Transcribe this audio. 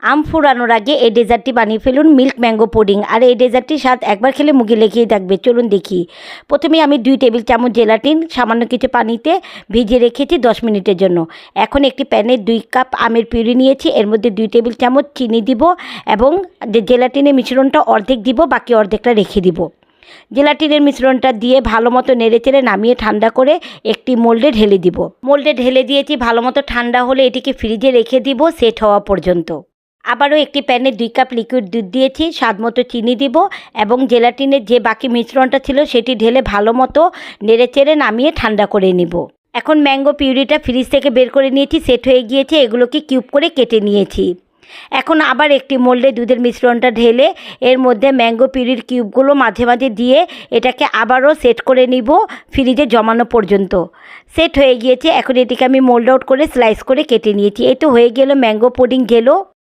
আম ফুরানোর আগে এই ডেজার্টটি বানিয়ে ফেলুন, মিল্ক ম্যাঙ্গো পুডিং। আর এই ডেজার্টটির স্বাদ একবার খেলে মুখে লেগেই থাকবে। চলুন দেখি। প্রথমে আমি 2 টেবিল চামচ জেলাটিন সামান্য কিছু পানিতে ভিজিয়ে রেখেছি 10 মিনিটের জন্য। এখন একটি প্যানে 2 কাপ আমের পিউরি নিয়েছি, এর মধ্যে 2 টেবিল চামচ চিনি দিব এবং জেলাটিনের মিশ্রণটা অর্ধেক দিব, বাকি অর্ধেকটা রেখে দিব। জেলাটিনের মিশ্রণটা দিয়ে ভালো মতো নেড়েচেড়ে নামিয়ে ঠান্ডা করে একটি মোল্ডে ঢেলে দিব। মোল্ডে ঢেলে দিয়েছি, ভালো মতো ঠান্ডা হলে এটিকে ফ্রিজে রেখে দিব সেট হওয়া পর্যন্ত। আবারও একটি প্যানে 2 কাপ লিকুইড দুধ দিয়েছি, স্বাদ মতো চিনি দিব এবং জেলাটিনের যে বাকি মিশ্রণটা ছিল সেটি ঢেলে ভালো মতো নেড়েচেড়ে নামিয়ে ঠান্ডা করে নিব। এখন ম্যাঙ্গো পিউরিটা ফ্রিজ থেকে বের করে নিয়েছি, সেট হয়ে গিয়েছে। এগুলোকে কিউব করে কেটে নিয়েছি। এখন আবার একটি মোল্ডে দুধের মিশ্রণটা ঢেলে এর মধ্যে ম্যাঙ্গো পিউরির কিউবগুলো মাঝে মাঝে দিয়ে এটাকে আবারও সেট করে নিব ফ্রিজে জমানো পর্যন্ত। সেট হয়ে গিয়েছে। এখন এটিকে আমি মোল্ড আউট করে স্লাইস করে কেটে নিয়েছি। এই তো হয়ে গেল ম্যাঙ্গো পুডিং জেলো।